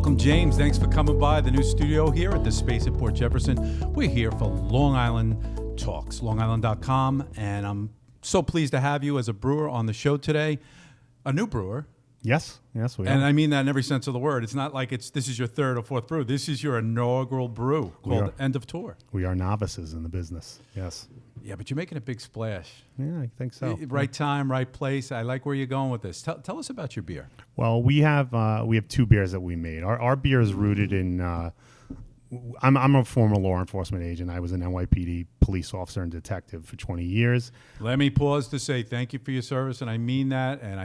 Welcome, James. Thanks for coming by the new studio here at the Space at Port Jefferson. We're here for Long Island Talks, LongIsland.com, and I'm so pleased to have you as a brewer on the show today. A new brewer. Yes, we are. And I mean that in every sense of the word. It's not like this is your third or fourth brew. This is your inaugural brew called End of Tour. We are novices in the business, yes. Yeah, but you're making a big splash. Yeah, I think so. Right time, right place. I like where you're going with this. Tell us about your beer. Well, we have two beers that we made. Our beer is rooted in. I'm a former law enforcement agent. I was an NYPD police officer and detective for 20 years. Let me pause to say thank you for your service, and I mean that. And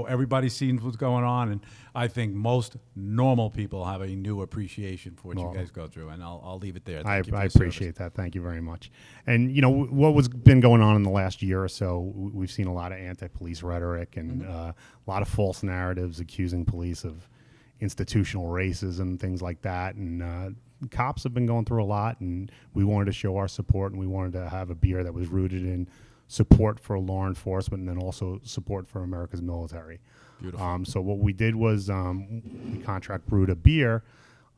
everybody sees what's going on, and I think most normal people have a new appreciation for what you guys go through. And I'll leave it there. I appreciate that. Thank you very much. And what was been going on in the last year or so, we've seen a lot of anti-police rhetoric and a lot of false narratives accusing police of institutional racism, things like that, and cops have been going through a lot, and we wanted to show our support, and we wanted to have a beer that was rooted in support for law enforcement and then also support for America's military. Beautiful. So what we did was we contract brewed a beer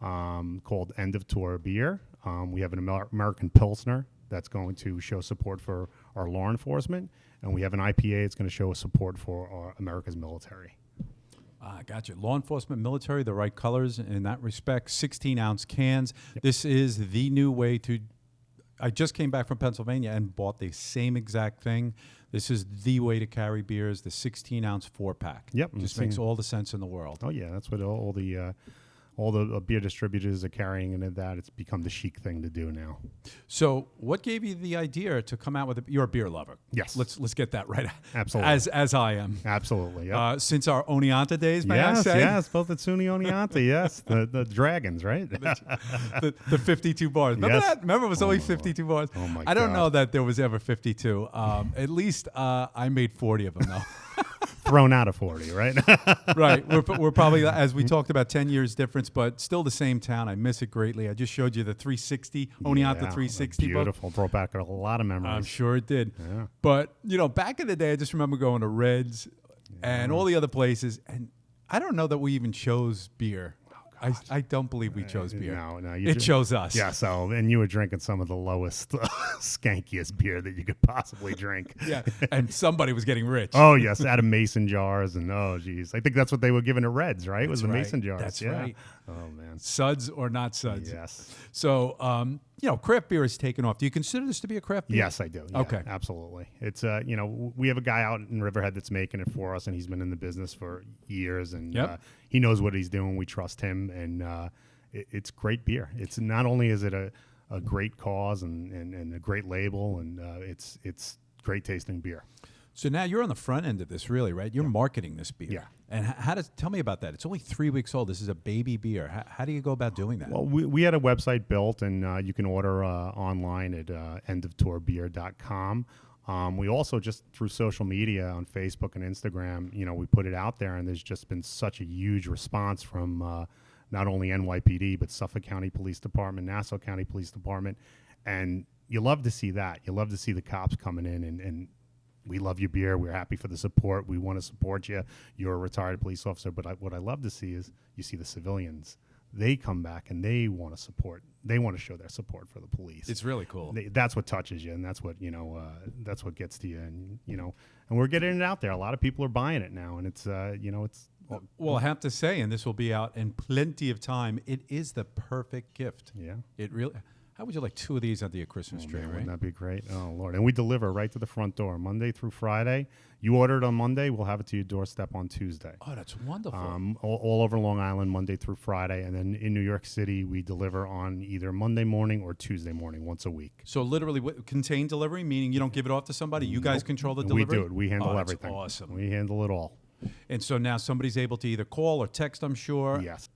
called End of Tour beer. We have an American Pilsner that's going to show support for our law enforcement, and we have an IPA that's going to show support for our America's military. Gotcha. Law enforcement, military, the right colors in that respect. 16-ounce cans. Yep. This is the new way to. I just came back from Pennsylvania and bought the same exact thing. This is the way to carry beers. The 16-ounce 4-pack. Yep, just makes all the sense in the world. Oh yeah, that's what all the beer distributors are carrying into that. It's become the chic thing to do now. So, what gave you the idea to come out with you're a beer lover? Yes. Let's get that right. Absolutely. As I am. Absolutely. Yep. Since our Oneonta days, may I say? Yes, both at SUNY Oneonta. Yes, the Dragons, right? the 52 bars. Remember that? Remember it was only 52 bars. Oh my God. I don't know that there was ever 52. At least I made 40 of them though. Thrown out of 40, right? Right. We're probably, as we talked about, 10 years difference, but still the same town. I miss it greatly. I just showed you the 360, Oneonta 360 beautiful. Brought back a lot of memories. I'm sure it did. Yeah. But, back in the day, I just remember going to Reds and all the other places, and I don't know that we even chose beer. I don't believe we chose beer. No, it chose us. Yeah, and you were drinking some of the lowest, skankiest beer that you could possibly drink. Yeah, and somebody was getting rich. Oh, yes, out of mason jars, and oh, geez. I think that's what they were giving to Reds, right? That's was the right. mason jars. That's yeah. right. Oh, man. Suds or not suds. Yes. So, craft beer is taken off. Do you consider this to be a craft beer? Yes, I do. Yeah, okay. Absolutely. It's, we have a guy out in Riverhead that's making it for us, and he's been in the business for years, and he knows what he's doing. We trust him, and it's great beer. It's not only is it a great cause and a great label, and it's great tasting beer. So now you're on the front end of this, really, right? You're marketing this beer. Yeah. And tell me about that. It's only 3 weeks old. This is a baby beer. How do you go about doing that? Well, we had a website built, and you can order online at endoftourbeer.com. We also, just through social media on Facebook and Instagram, we put it out there, and there's just been such a huge response from not only NYPD, but Suffolk County Police Department, Nassau County Police Department. And you love to see that. You love to see the cops coming in and we love your beer. We're happy for the support. We want to support you. You're a retired police officer. But what I love to see is you see the civilians. They come back and they want to support. They want to show their support for the police. It's really cool. That's what touches you, and that's what that's what gets to you. And and we're getting it out there. A lot of people are buying it now, and it's it's. Well, I have to say, and this will be out in plenty of time. It is the perfect gift. Yeah. It really. How would you like 2 of these under your Christmas tree, man, right? Wouldn't that be great? Oh, Lord. And we deliver right to the front door, Monday through Friday. You order it on Monday, we'll have it to your doorstep on Tuesday. Oh, that's wonderful. All over Long Island, Monday through Friday. And then in New York City, we deliver on either Monday morning or Tuesday morning, once a week. So literally contained delivery, meaning you don't give it off to somebody? You guys control the delivery? We do it. We handle everything. Awesome. We handle it all. And so now somebody's able to either call or text, I'm sure. Yes.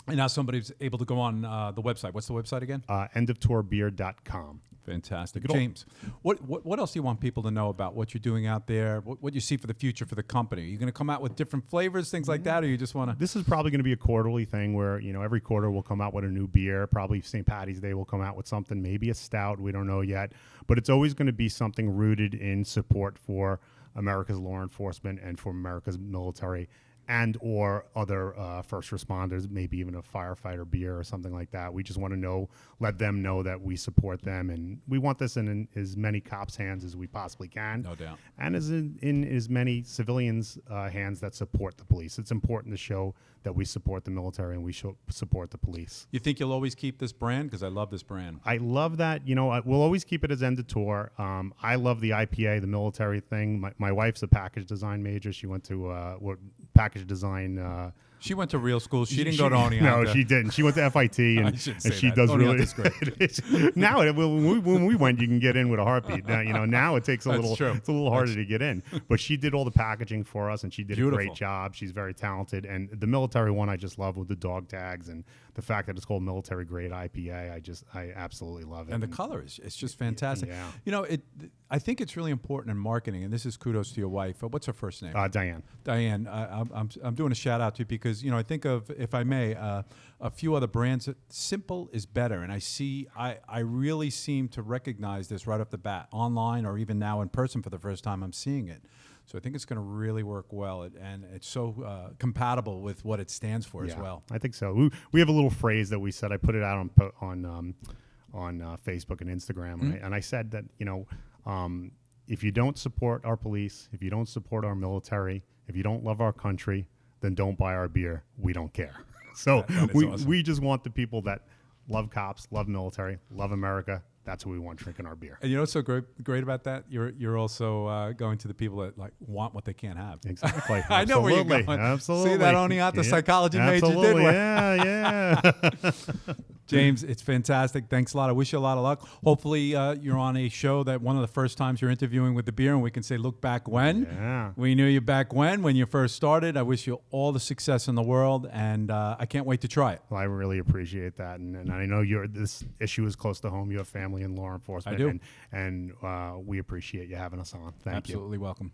And now somebody's able to go on the website. What's the website again? Endoftourbeer.com. Fantastic. James, what else do you want people to know about what you're doing out there, what you see for the future for the company? Are you going to come out with different flavors, things like that, or you just want to? This is probably going to be a quarterly thing where, every quarter we'll come out with a new beer. Probably St. Patty's Day we'll come out with something, maybe a stout. We don't know yet. But it's always going to be something rooted in support for America's law enforcement and for America's military and or other first responders, maybe even a firefighter beer or something like that. We just want to let them know that we support them, and we want this in as many cops' hands as we possibly can. No doubt. And as in as many civilians' hands that support the police. It's important to show that we support the military and we support the police. You think you'll always keep this brand? Because I love this brand. I love that. We'll always keep it as End of Tour. I love the IPA, the military thing. My wife's a package design major. She went to package design. She went to real school. She didn't go to Oneonta. No, she didn't. She went to FIT, and she does really. Great. Now, when we went, you can get in with a heartbeat. Now it takes a little. True. It's a little harder to get in. But she did all the packaging for us, and she did Beautiful. a great job. She's very talented. And the military one, I just love with the dog tags and the fact that it's called military grade IPA. I absolutely love it. And the colors, it's just fantastic. Yeah. I think it's really important in marketing, and this is kudos to your wife. What's her first name? Diane. Diane. I'm doing a shout out to you because I think of, if I may, a few other brands. Simple is better, and I really seem to recognize this right off the bat, online or even now in person for the first time. I'm seeing it. So I think it's going to really work well, and it's so compatible with what it stands for as well. I think so. We have a little phrase that we said. I put it out on Facebook and Instagram, and I said that if you don't support our police, if you don't support our military, if you don't love our country, then don't buy our beer. We don't care. So awesome. We just want the people that love cops, love military, love America. That's what we want drinking our beer. And you know what's so great about that? You're also going to the people that want what they can't have. Exactly. I know where you're going. Absolutely. See that Oneonta psychology major did Absolutely. work. Yeah. James, it's fantastic. Thanks a lot. I wish you a lot of luck. Hopefully you're on a show that one of the first times you're interviewing with the beer, and we can say, look back when. Yeah. We knew you back when you first started. I wish you all the success in the world, and I can't wait to try it. Well, I really appreciate that, and I know this issue is close to home. You have family in law enforcement. I do. And we appreciate you having us on. Thank you. Absolutely welcome.